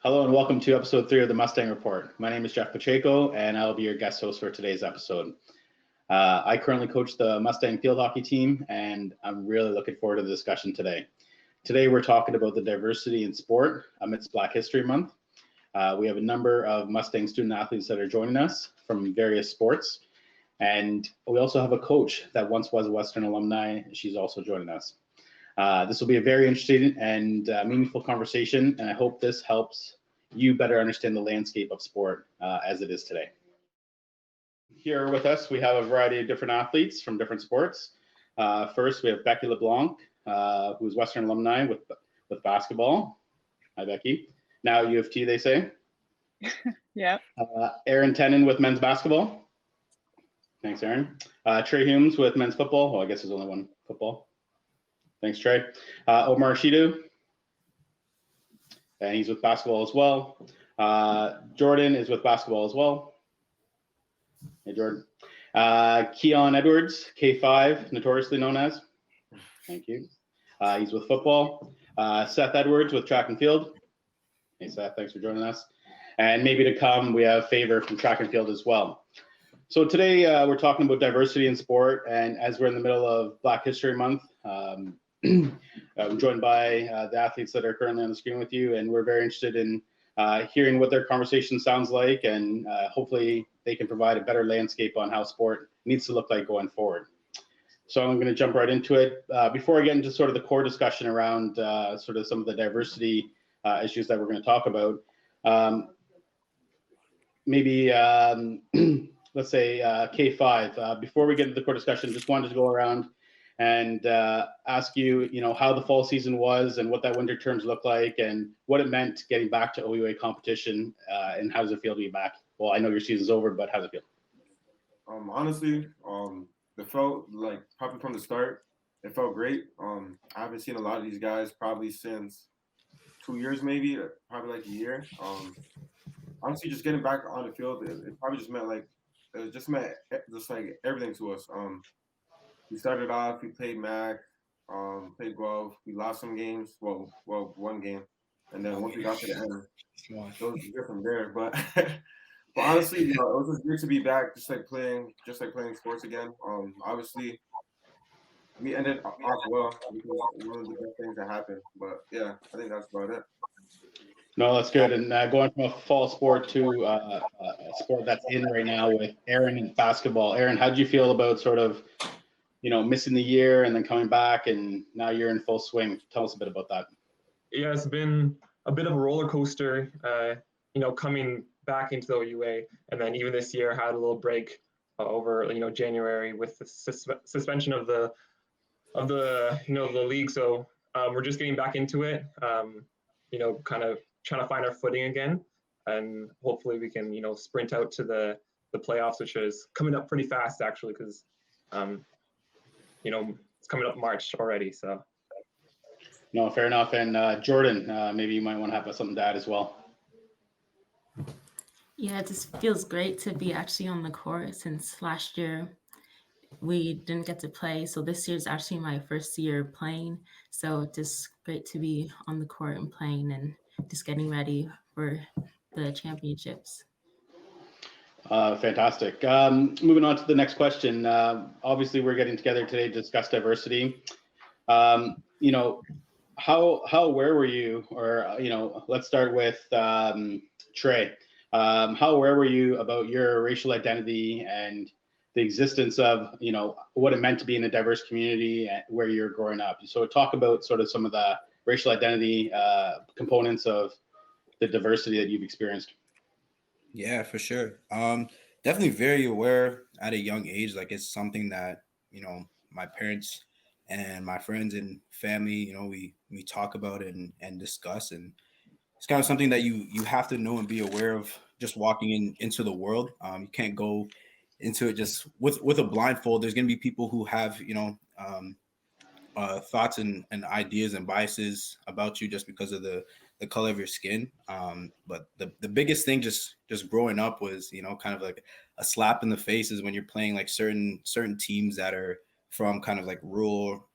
Hello and welcome to episode 3 of the Mustang Report. My name is Jeff Pacheco and I'll be your guest host for today's episode. I currently coach the Mustang field hockey team and I'm really looking forward to the discussion today. Today we're talking about the diversity in sport amidst Black History Month. We have a number of Mustang student athletes that are joining us from various sports. And we also have a coach that once was a Western alumni. She's also joining us. This will be a very interesting and meaningful conversation, and I hope this helps you better understand the landscape of sport as it is today. Here with us, we have a variety of different athletes from different sports. First, we have Becky LeBlanc, who's Western alumni with basketball. Hi, Becky. Now U of T, they say. Yeah. Aaron Tenen with men's basketball. Thanks, Aaron. Trey Humes with men's football. Well, I guess there's only one football. Thanks, Trey. Omar Shidu, and he's with basketball as well. Jordan is with basketball as well. Hey, Jordan. Keon Edwards, K5, notoriously known as. Thank you. He's with football. Seth Edwards with track and field. Hey, Seth, thanks for joining us. And maybe to come, we have Favor from track and field as well. So today we're talking about diversity in sport, and as we're in the middle of Black History Month, I'm joined by the athletes that are currently on the screen with you, and we're very interested in hearing what their conversation sounds like, and hopefully they can provide a better landscape on how sport needs to look like going forward. So I'm going to jump right into it. Before I get into sort of the core discussion around sort of some of the diversity issues that we're going to talk about, maybe let's say K5. Before we get into the core discussion, just wanted to go around and ask you, how the fall season was and what that winter terms looked like and what it meant getting back to OUA competition and how does it feel to be back? Well, I know your season's over, but how does it feel? Honestly, it felt like probably from the start, it felt great. I haven't seen a lot of these guys probably since 2 years, maybe, probably like a year. Honestly, just getting back on the field, it probably just meant like everything to us. We started off, we played MAC, played Guelph. We lost some games, well, one game. And then once we got to the end, it was good from there. But honestly, it was just good to be back, just like playing sports again. Obviously, we ended off well because one of the best things that happened. But yeah, I think that's about it. No, that's good. And going from a fall sport to a sport that's in right now with Aaron in basketball. Aaron, how did you feel about sort of missing the year and then coming back and now you're in full swing? Tell us a bit about that. Yeah, it's been a bit of a roller coaster, coming back into the OUA. And then even this year had a little break over, January with the suspension of the league. So we're just getting back into it, kind of trying to find our footing again. And hopefully we can, sprint out to the playoffs, which is coming up pretty fast actually, because it's coming up March already. So. No, fair enough. And Jordan, maybe you might want to have something to add as well. Yeah, it just feels great to be actually on the court since last year we didn't get to play. So this year is actually my first year playing. So just great to be on the court and playing and just getting ready for the championships. Fantastic. Moving on to the next question. Obviously, we're getting together today to discuss diversity. How aware were you, or let's start with Trey. How aware were you about your racial identity and the existence of what it meant to be in a diverse community where you're growing up? So talk about sort of some of the racial identity components of the diversity that you've experienced. Yeah, for sure. Definitely very aware at a young age. Like it's something that, my parents and my friends and family, we talk about it and discuss. And it's kind of something that you have to know and be aware of just walking into the world. You can't go into it just with a blindfold. There's going to be people who have, thoughts and ideas and biases about you just because of the color of your skin. But the biggest thing just growing up was, kind of like a slap in the face is when you're playing like certain teams that are from kind of like rural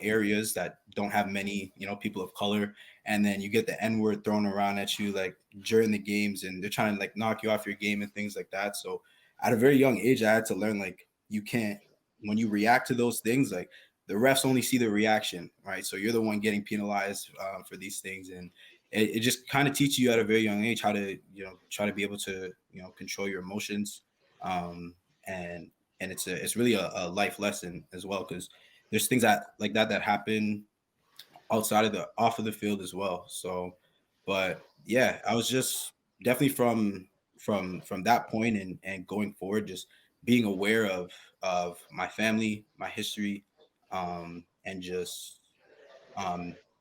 areas that don't have many, people of color, and then you get the N-word thrown around at you like during the games, and they're trying to like knock you off your game and things like that. So at a very young age, I had to learn like you can't, when you react to those things, like the refs only see the reaction, right? So you're the one getting penalized for these things, and it just kind of teaches you at a very young age how to, try to be able to, control your emotions, and it's really a life lesson as well, because there's things that happen outside of off of the field as well. So, but yeah, I was just definitely from that point and going forward, just being aware of my family, my history, and just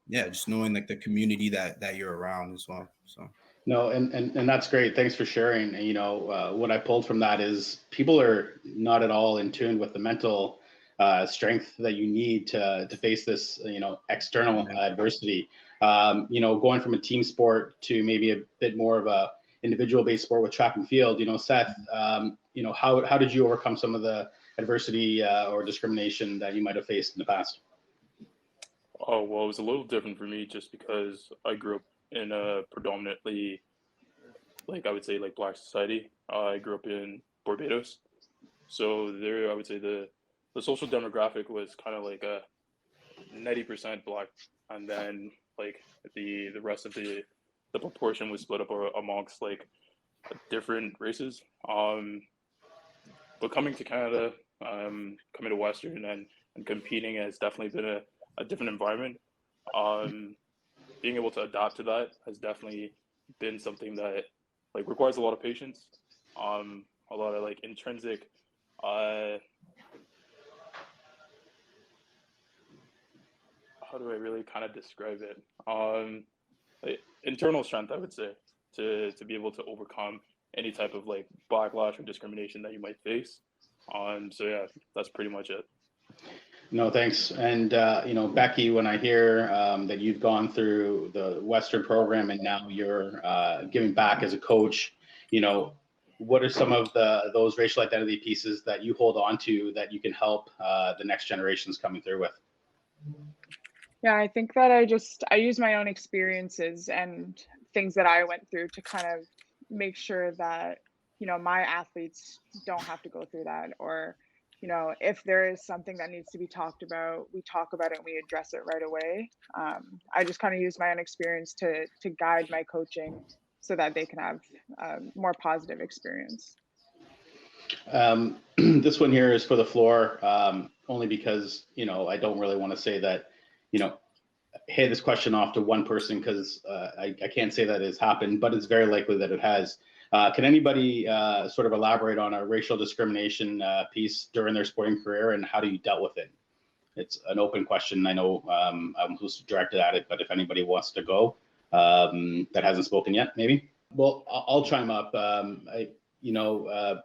just knowing like the community that you're around as well. So. No, and that's great. Thanks for sharing. And, what I pulled from that is people are not at all in tune with the mental strength that you need to face this, external adversity. Going from a team sport to maybe a bit more of a individual based sport with track and field. Seth, how did you overcome some of the adversity or discrimination that you might have faced in the past? Oh, well, it was a little different for me just because I grew up in a predominantly, I would say, Black society. I grew up in Barbados. So there, I would say the social demographic was kind of like a 90% Black. And then, the rest of the proportion was split up amongst, different races. But coming to Canada, coming to Western and competing has definitely been a different environment. Being able to adapt to that has definitely been something that requires a lot of patience, a lot of intrinsic how do I really kind of describe it? Internal strength, I would say, to be able to overcome any type of backlash or discrimination that you might face. So yeah, that's pretty much it. No, thanks. And, Becky, when I hear that you've gone through the Western program and now you're giving back as a coach, what are some of those racial identity pieces that you hold on to that you can help the next generations coming through with? Yeah, I think that I use my own experiences and things that I went through to kind of make sure that, my athletes don't have to go through that, or, if there is something that needs to be talked about, we talk about it and we address it right away. I just kind of use my own experience to guide my coaching so that they can have a more positive experience. This one here is for the floor, only because, I don't really want to say that, hand this question off to one person because I can't say that it's happened, but it's very likely that it has. Can anybody sort of elaborate on a racial discrimination piece during their sporting career and how do you dealt with it? It's an open question. I know I'm who's directed at it, but if anybody wants to go that hasn't spoken yet, maybe. Well, I'll chime up.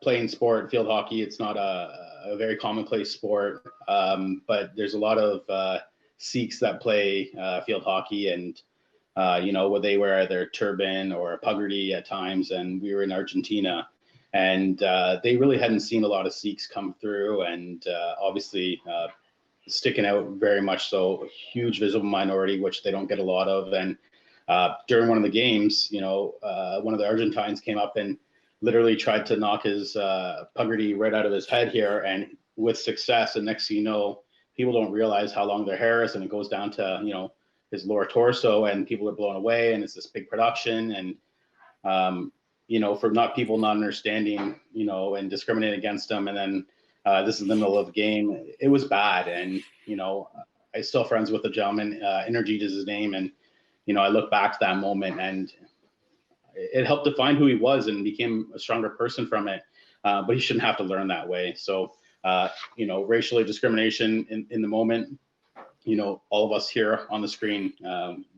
Playing sport, field hockey, it's not a very commonplace sport, but there's a lot of Sikhs that play field hockey, and where they wear either a turban or a puggardy at times. And we were in Argentina, and they really hadn't seen a lot of Sikhs come through, and obviously sticking out very much so, a huge visible minority, which they don't get a lot of. And during one of the games, one of the Argentines came up and literally tried to knock his puggardy right out of his head here, and with success. And next thing you know, people don't realize how long their hair is, and it goes down to his lower torso, and people are blown away, and it's this big production. And for people not understanding, and discriminating against them, and then this is in the middle of the game, it was bad. And I still friends with the gentleman, Energy is his name, and I look back to that moment, and it helped define who he was and became a stronger person from it. But he shouldn't have to learn that way. So racial discrimination in the moment, all of us here on the screen,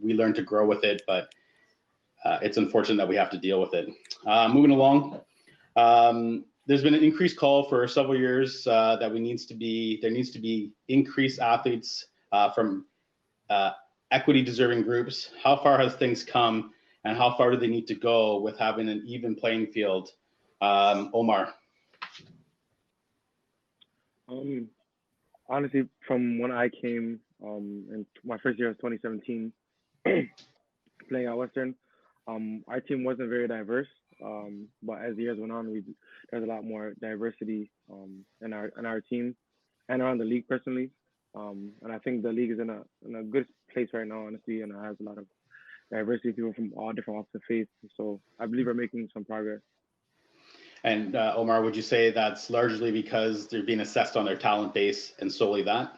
we learn to grow with it, but it's unfortunate that we have to deal with it. Moving along, there's been an increased call for several years that there needs to be increased athletes from equity deserving groups. How far has things come, and how far do they need to go with having an even playing field? Omar. Honestly, from when I came, in my first year was 2017, playing at Western. Our team wasn't very diverse, but as the years went on, there's a lot more diversity in our team and around the league personally. And I think the league is in a good place right now, honestly, and it has a lot of diversity, people from all different walks of faith. So I believe we're making some progress. And Omar, would you say that's largely because they're being assessed on their talent base and solely that?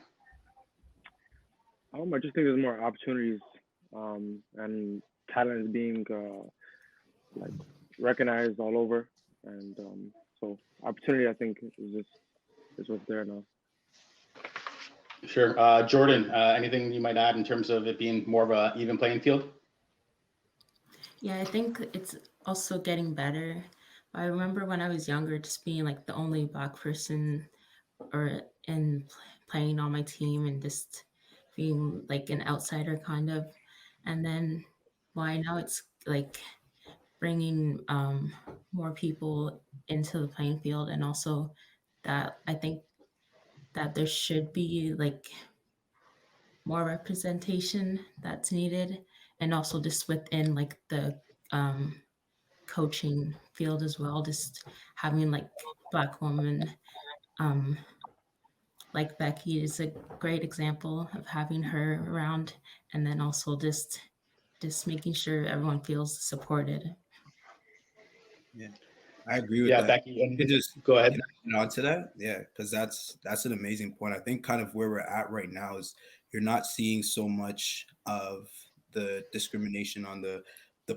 I just think there's more opportunities, and talent is being like recognized all over, and so opportunity, I think, is what's there now. Sure. Jordan, anything you might add in terms of it being more of a even playing field? Yeah, I think it's also getting better. I remember when I was younger, just being like the only Black person playing on my team and just being like an outsider kind of. And then why now it's like bringing more people into the playing field, and also that I think that there should be like more representation that's needed, and also just within like the coaching field as well, just having like Black women like Becky is a great example of having her around, and then also just making sure everyone feels supported. Yeah, I agree with Yeah, that. Becky, and You just go ahead. on to that, yeah, because that's an amazing point. I think kind of where we're at right now is you're not seeing so much of the discrimination on the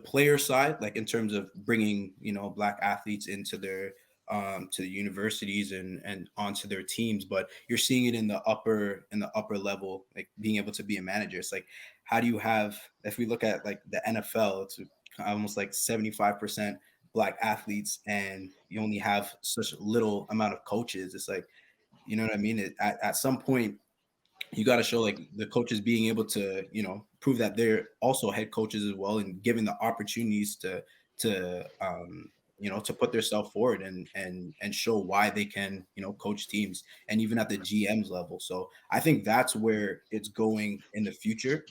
player side, like in terms of bringing Black athletes into their to the universities and onto their teams, but you're seeing it in the upper level, like being able to be a manager. It's like, how do you have, if we look at like the NFL, it's almost like 75% Black athletes, and you only have such little amount of coaches. It's like, you know what I mean? At some point, you got to show like the coaches being able to, prove that they're also head coaches as well, and given the opportunities to put themselves forward and show why they can, coach teams, and even at the GM's level. So I think that's where it's going in the future.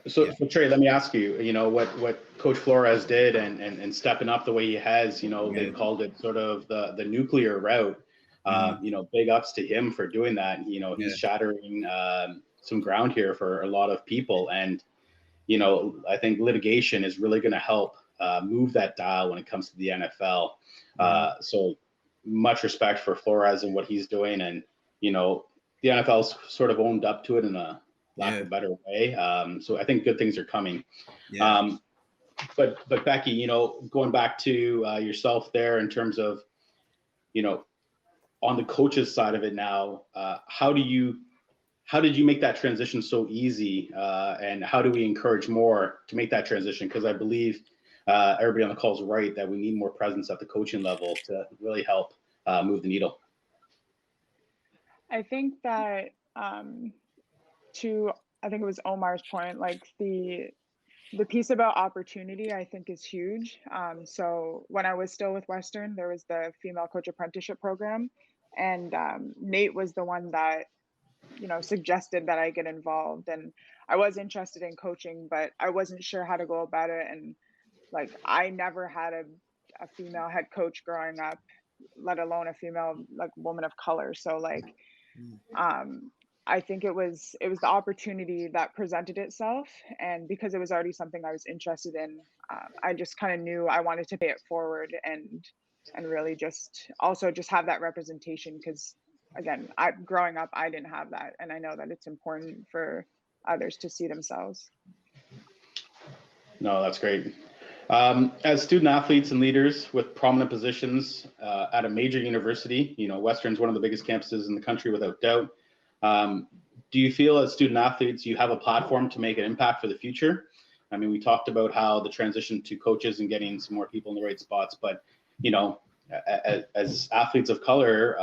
So Yeah. Trey, let me ask you, what Coach Flores did and stepping up the way he has, they've called it sort of the nuclear route. Big ups to him for doing that. He's shattering some ground here for a lot of people. And, I think litigation is really going to help move that dial when it comes to the NFL. So much respect for Flores and what he's doing. And, the NFL's sort of owned up to it in a lack of a better way. So I think good things are coming. Yeah. But Becky, going back to yourself there in terms of, on the coaches side of it now, how did you make that transition so easy? And how do we encourage more to make that transition? Because I believe everybody on the call is right that we need more presence at the coaching level to really help move the needle. I think that I think it was Omar's point, like the piece about opportunity, I think, is huge. So when I was still with Western, there was the female coach apprenticeship program, and Nate was the one that suggested that I get involved. And I was interested in coaching, but I wasn't sure how to go about it. And like, I never had a female head coach growing up, let alone a female like woman of color. So like, I think it was the opportunity that presented itself, and because it was already something I was interested in, I just kind of knew I wanted to pay it forward and really just have that representation, because again, growing up, I didn't have that, and I know that it's important for others to see themselves. No, that's great. As student athletes and leaders with prominent positions at a major university, Western's one of the biggest campuses in the country without doubt. Do you feel as student athletes you have a platform to make an impact for the future? I mean, we talked about how the transition to coaches and getting some more people in the right spots, but as athletes of color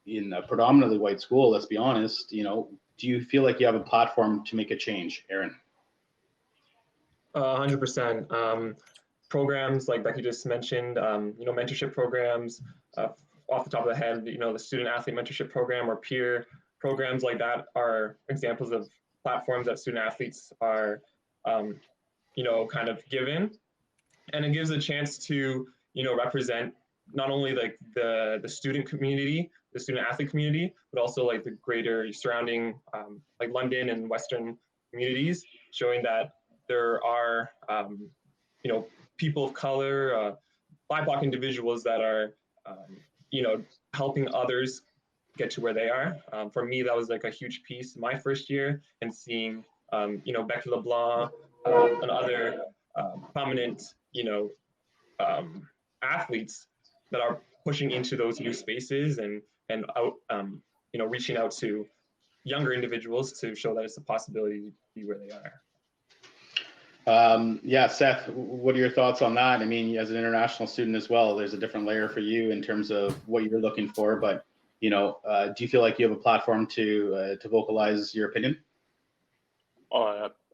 in a predominantly white school, let's be honest, do you feel like you have a platform to make a change, Aaron? 100%. Programs like Becky just mentioned, mentorship programs, off the top of the head, the student athlete mentorship program or peer programs like that are examples of platforms that student athletes are, kind of given, and it gives a chance to, represent not only like the student community, the student athlete community, but also like the greater surrounding, like London and Western communities, showing that there are, people of color, BIPOC individuals that are, helping others get to where they are. For me, that was like a huge piece my first year, and seeing, Becky LeBlanc and other prominent, athletes that are pushing into those new spaces and out, reaching out to younger individuals to show that it's a possibility to be where they are. Yeah, Seth, what are your thoughts on that? I mean, as an international student as well, there's a different layer for you in terms of what you're looking for. But do you feel like you have a platform to vocalize your opinion?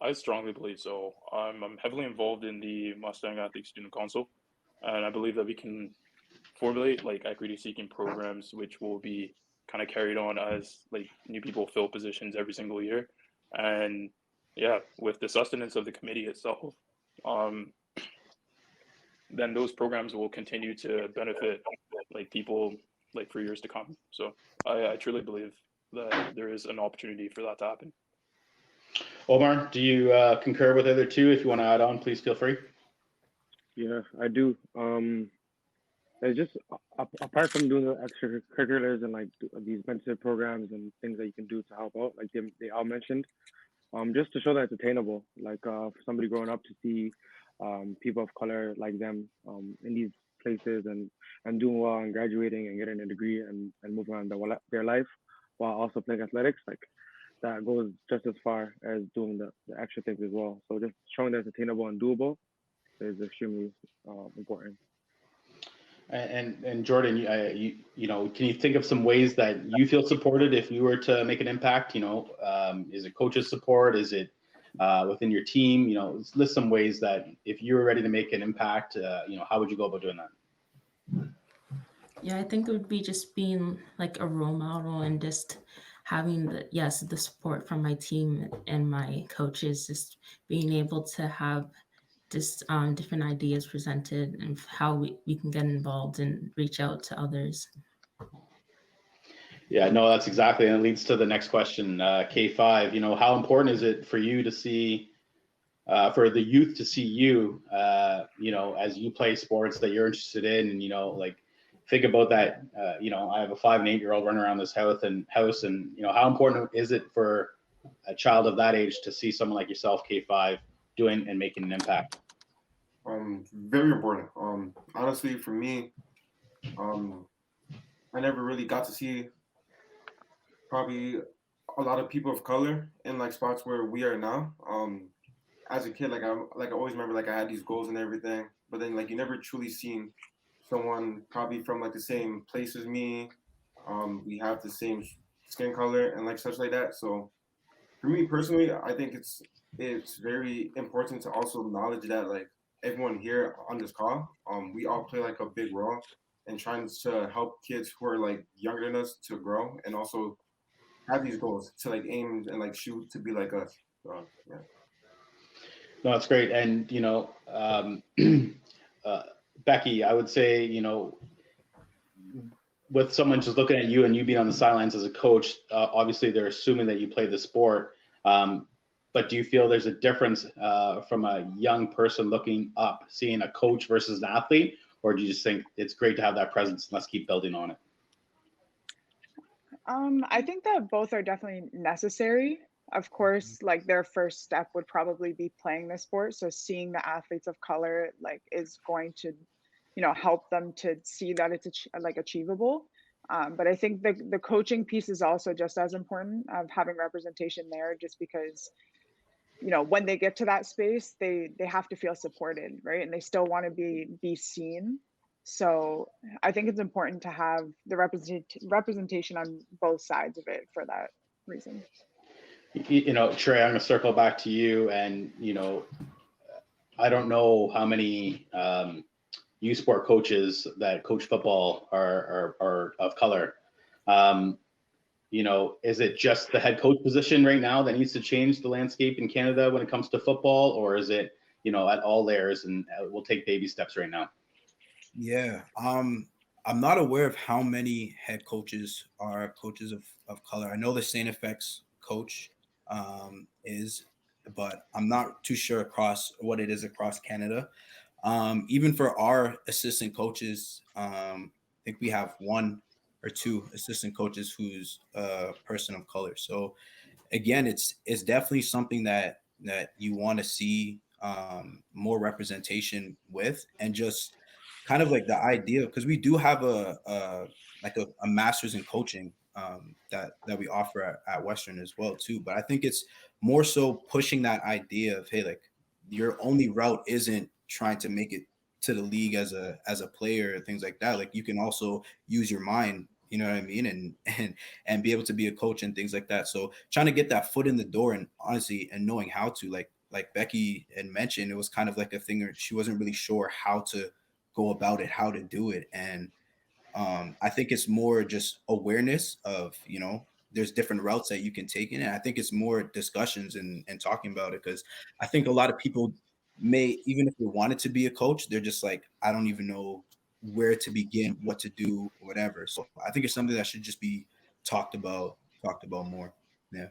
I strongly believe so. I'm heavily involved in the Mustang Athlete Student Council, and I believe that we can formulate like equity-seeking programs which will be kind of carried on as like new people fill positions every single year. And yeah, with the sustenance of the committee itself, then those programs will continue to benefit like people like for years to come. So I truly believe that there is an opportunity for that to happen. Omar, do you concur with the other two? If you want to add on, please feel free. Yeah, I do. It's just apart from doing the extracurriculars and like these mentorship programs and things that you can do to help out, like they all mentioned, just to show that it's attainable. Like for somebody growing up to see people of color like them in these places and doing well and graduating and getting a degree and moving on their life while also playing athletics, like that goes just as far as doing the extra things as well. So just showing that it's attainable and doable is extremely important. And Jordan, can you think of some ways that you feel supported if you were to make an impact? Is it coaches support? Is it within your team? List some ways that if you were ready to make an impact, how would you go about doing that? Yeah, I think it would be just being like a role model and just having the support from my team and my coaches, just being able to have just different ideas presented and how we can get involved and reach out to others. Yeah, no, that's exactly, and it leads to the next question, K5. How important is it for you to see, for the youth to see you, as you play sports that you're interested in, and think about that. I have a 5 and 8-year-old running around this house, and how important is it for a child of that age to see someone like yourself, K5, doing and making an impact? Very important. Honestly, for me, I never really got to see probably a lot of people of color in like spots where we are now. As a kid, I always remember like I had these goals and everything, but then like you never truly seen someone probably from like the same place as me. We have the same skin color and like such like that. So for me personally, I think it's very important to also acknowledge that like everyone here on this call, we all play like a big role in trying to help kids who are like younger than us to grow and also have these goals to like aim and like shoot to be like us. So yeah. No, that's great. And, Becky, I would say, with someone just looking at you and you being on the sidelines as a coach, obviously they're assuming that you play the sport. But do you feel there's a difference from a young person looking up, seeing a coach versus an athlete? Or do you just think it's great to have that presence and let's keep building on it? I think that both are definitely necessary. Of course, like their first step would probably be playing the sport. So seeing the athletes of color like is going to, help them to see that it's achievable. But I think the coaching piece is also just as important of having representation there, just because, when they get to that space, they have to feel supported, right? And they still want to be seen. So I think it's important to have the representation on both sides of it for that reason. Trey, I'm going to circle back to you. And, I don't know how many youth sport coaches that coach football are of color. is it just the head coach position right now that needs to change the landscape in Canada when it comes to football, or is it, at all layers, and we'll take baby steps right now? Yeah. I'm not aware of how many head coaches are coaches of color. I know the St. FX coach is, but I'm not too sure across what it is across Canada. Even for our assistant coaches, I think we have one or two assistant coaches who's a person of color. So again, it's definitely something that you want to see more representation with, and just kind of like the idea, because we do have a master's in coaching that we offer at Western as well too. But I think it's more so pushing that idea of, hey, like, your only route isn't trying to make it to the league as a player, things like that. Like, you can also use your mind, you know what I mean, and be able to be a coach and things like that. So trying to get that foot in the door, and honestly, and knowing how to, like Becky had mentioned, it was kind of like a thing where she wasn't really sure how to go about it, how to do it. And I think it's more just awareness of, there's different routes that you can take in it. I think it's more discussions and talking about it, because I think a lot of people may, even if they wanted to be a coach, they're just like, I don't even know where to begin, what to do, whatever. So I think it's something that should just be talked about more. Yeah.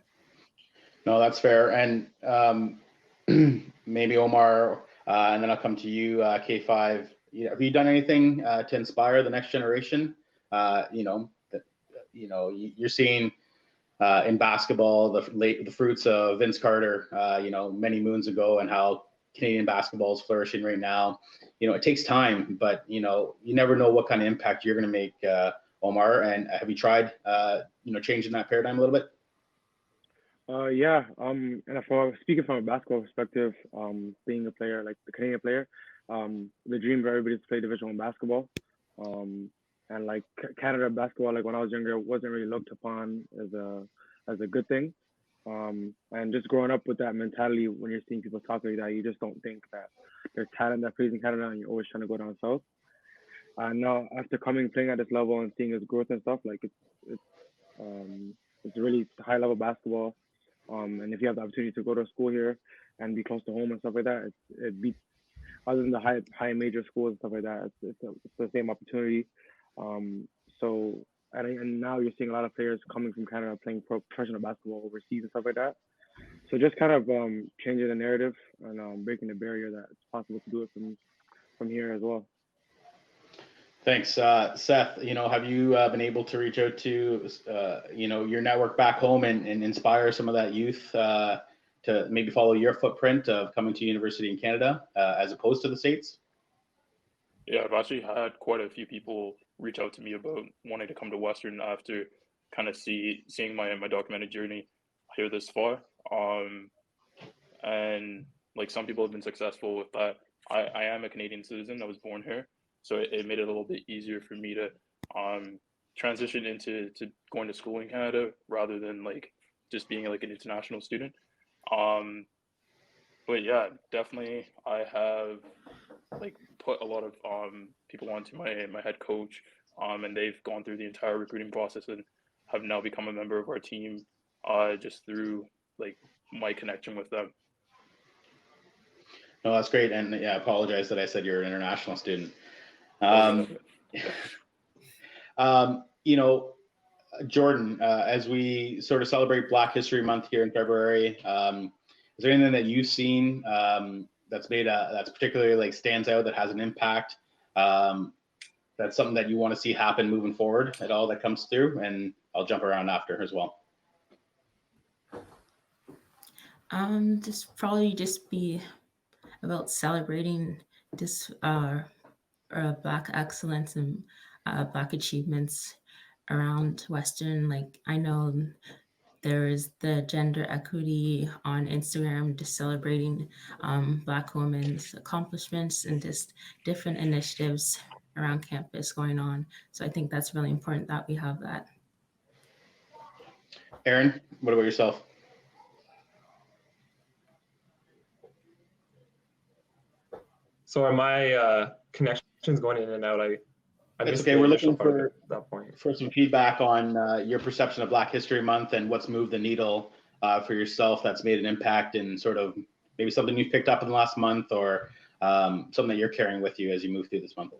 No, that's fair. And maybe Omar, and then I'll come to you, K5. Have you done anything to inspire the next generation? You're seeing in basketball the fruits of Vince Carter, many moons ago, and how Canadian basketball is flourishing right now. It takes time, but you never know what kind of impact you're going to make, Omar. And have you tried, changing that paradigm a little bit? Yeah. And speaking from a basketball perspective, being a player, like the Canadian player, the dream for everybody is to play Division One basketball. And like Canada basketball, like when I was younger, wasn't really looked upon as a good thing. And just growing up with that mentality, when you're seeing people talk like that, you just don't think that there's talent that plays in Canada, and you're always trying to go down south. And now after playing at this level and seeing his growth and stuff, like it's really high level basketball. And if you have the opportunity to go to school here and be close to home and stuff like that, it beats, other than the high major schools and stuff like that. It's the same opportunity. So and now you're seeing a lot of players coming from Canada playing professional basketball overseas and stuff like that. So just kind of changing the narrative and breaking the barrier that it's possible to do it from here as well. Thanks, Seth. Have you been able to reach out to your network back home and inspire some of that youth to maybe follow your footprint of coming to university in Canada as opposed to the States? Yeah, I've actually had quite a few people reach out to me about wanting to come to Western after kind of seeing my documented journey here this far. And like, some people have been successful with that. I am a Canadian citizen. I was born here, so it made it a little bit easier for me to transition into going to school in Canada rather than like just being like an international student. But yeah, definitely I have like put a lot of people onto my head coach, and they've gone through the entire recruiting process and have now become a member of our team just through like my connection with them. No, that's great. And yeah, I apologize that I said you're an international student. Jordan, as we sort of celebrate Black History Month here in February, is there anything that you've seen that's particularly like stands out, that has an impact, that's something that you want to see happen moving forward at all that comes through? And I'll jump around after as well. Just probably just be about celebrating this Black excellence and Black achievements around Western. Like, I know there is the gender equity on Instagram, just celebrating Black women's accomplishments and just different initiatives around campus going on. So I think that's really important that we have that. Aaron, what about yourself? So are my connections going in and out? I That's missed okay. the We're initial looking part of for it at that point. some feedback on your perception of Black History Month and what's moved the needle for yourself that's made an impact in sort of maybe something you've picked up in the last month or something that you're carrying with you as you move through this month.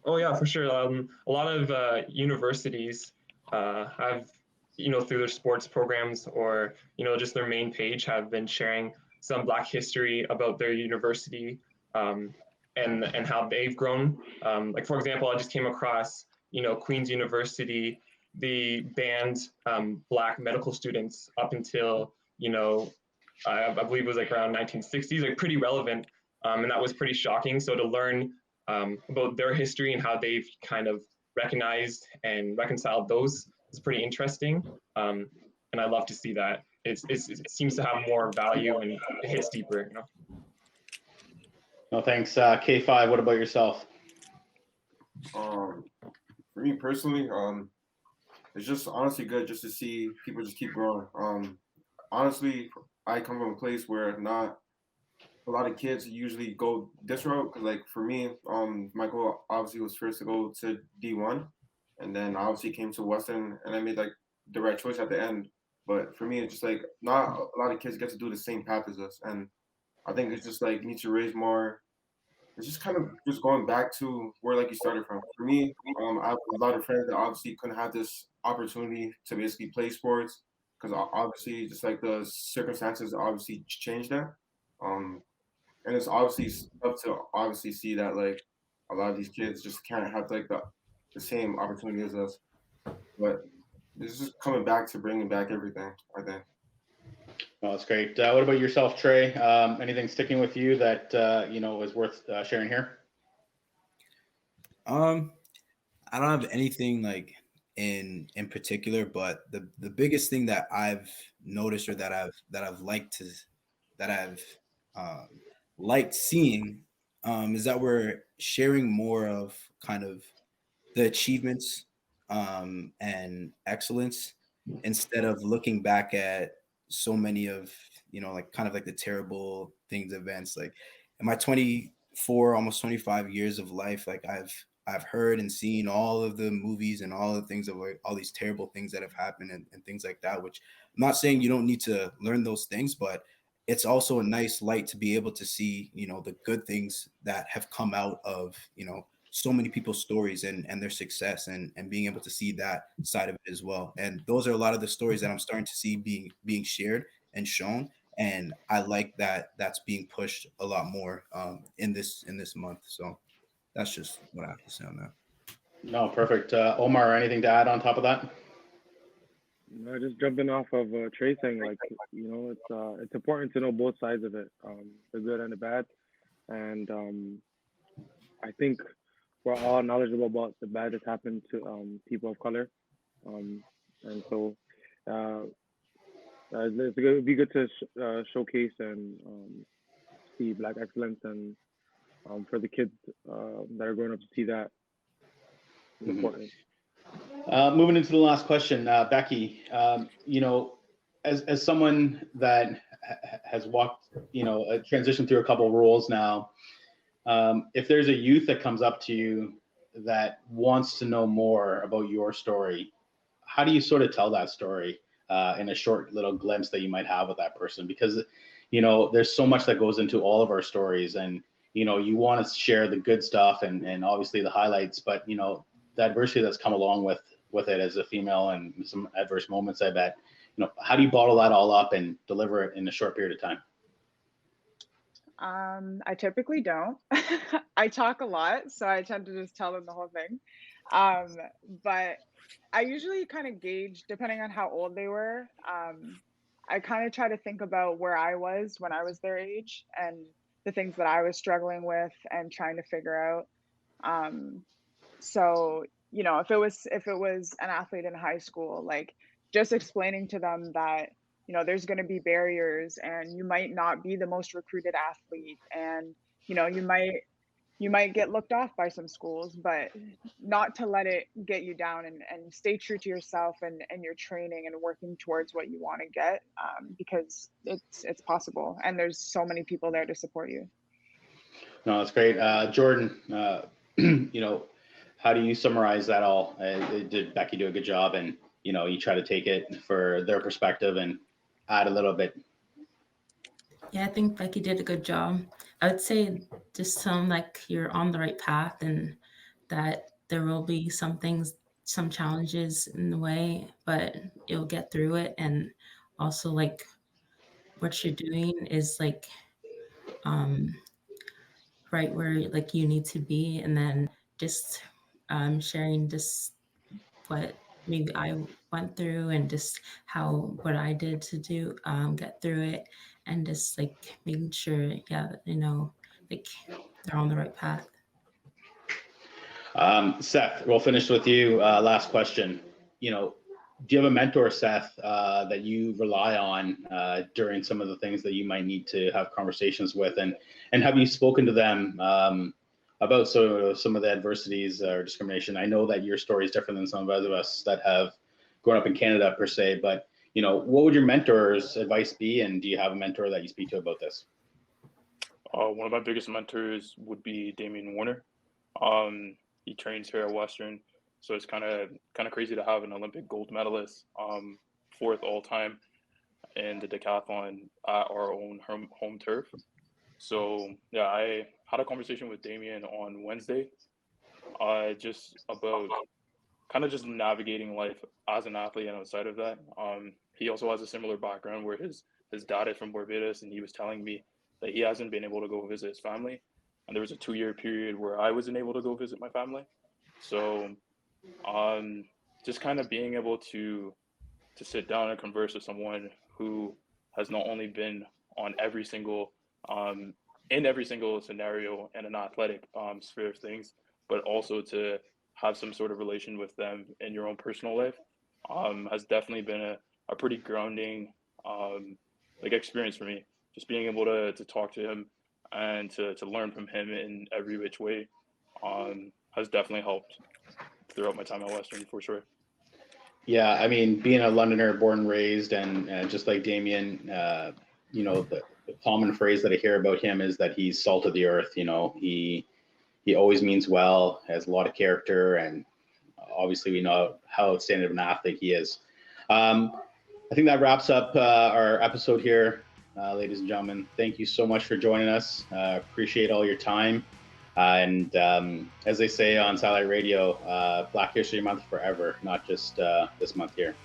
Oh yeah, for sure. A lot of universities have, through their sports programs or, just their main page have been sharing some Black history about their university and how they've grown. Like for example, I just came across, Queen's University, they banned Black medical students up until, I believe it was like around 1960s, like pretty relevant. And that was pretty shocking. So to learn about their history and how they've kind of recognized and reconciled those is pretty interesting. And I love to see that. It seems to have more value and it hits deeper. No, thanks. K5, what about yourself? For me personally, it's just honestly good just to see people just keep growing. Honestly, I come from a place where not a lot of kids usually go this route because, like, for me, my goal obviously was first to go to D1, and then I obviously came to Western, and I made like the right choice at the end. But for me, it's just like not a lot of kids get to do the same path as us, and I think it's just like you need to raise more. It's just kind of just going back to where like you started from. For me, I have a lot of friends that obviously couldn't have this opportunity to basically play sports because obviously just like the circumstances obviously changed that. Um, and it's obviously tough to obviously see that like a lot of these kids just can't have like the same opportunity as us. But it's just coming back to bringing back everything, I think. Well, that's great. What about yourself, Trey? Anything sticking with you that is worth sharing here? I don't have anything like in particular, but the biggest thing that I've noticed or that I've liked seeing is that we're sharing more of kind of the achievements and excellence instead of looking back at so many of like kind of like the terrible things events. Like in my 24 almost 25 years of life, like I've heard and seen all of the movies and all the things of like all these terrible things that have happened and things like that, which I'm not saying you don't need to learn those things, but it's also a nice light to be able to see, the good things that have come out of, so many people's stories and their success and being able to see that side of it as well. And those are a lot of the stories that I'm starting to see being shared and shown. And I like that that's being pushed a lot more in this month. So that's just what I have to say on that. No, perfect. Omar, anything to add on top of that? No, just jumping off of Trey saying, like, it's important to know both sides of it, the good and the bad. And I think we're all knowledgeable about the bad that's happened to people of color. And so it'd be good to showcase and see Black excellence and for the kids that are growing up to see that is important. Moving into the last question, Becky, as someone that has walked, a transition through a couple of roles now, if there's a youth that comes up to you that wants to know more about your story, how do you sort of tell that story in a short little glimpse that you might have with that person? Because, there's so much that goes into all of our stories, and, you want to share the good stuff and obviously the highlights, but, the adversity that's come along with it as a female and some adverse moments, I bet, how do you bottle that all up and deliver it in a short period of time? I typically don't. I talk a lot, so I tend to just tell them the whole thing. But I usually kind of gauge, depending on how old they were. I kind of try to think about where I was when I was their age and the things that I was struggling with and trying to figure out. So, if it was an athlete in high school, like just explaining to them that, there's going to be barriers and you might not be the most recruited athlete and, you might get looked off by some schools, but not to let it get you down and stay true to yourself and your training and working towards what you want to get, because it's possible and there's so many people there to support you. No, that's great. Jordan, how do you summarize that all? Did Becky do a good job? And, you try to take it for their perspective and add a little bit. Yeah, I think Becky did a good job. I would say just some like you're on the right path and that there will be some things, some challenges in the way, but you'll get through it. And also like what you're doing is like right where like you need to be. And then just sharing just what maybe I went through and just what I did to do get through it, and just like making sure, yeah, that, like they're on the right path. Seth, we'll finish with you. Last question. Do you have a mentor, Seth, that you rely on during some of the things that you might need to have conversations with, and have you spoken to them about some of the adversities or discrimination? I know that your story is different than some of us that have grown up in Canada per se, but what would your mentor's advice be, and do you have a mentor that you speak to about this? One of my biggest mentors would be Damian Warner. He trains here at Western, so it's kind of crazy to have an Olympic gold medalist, fourth all time in the decathlon at our own home turf. So yeah, I had a conversation with Damian on Wednesday, just about kind of just navigating life as an athlete and outside of that. He also has a similar background where his dad is from Barbados, and he was telling me that he hasn't been able to go visit his family. And there was a 2-year period where I wasn't able to go visit my family. So just kind of being able to sit down and converse with someone who has not only been on in every single scenario in an athletic sphere of things, but also to have some sort of relation with them in your own personal life has definitely been a pretty grounding experience for me. Just being able to talk to him and to learn from him in every which way has definitely helped throughout my time at Western, for sure. Yeah, I mean, being a Londoner, born and raised, and just like Damien, the common phrase that I hear about him is that he's salt of the earth. He always means well, has a lot of character, and obviously we know how outstanding of an athlete he is. I think that wraps up our episode here, ladies and gentlemen. Thank you so much for joining us. Appreciate all your time. And as they say on Satellite Radio, Black History Month forever, not just this month here.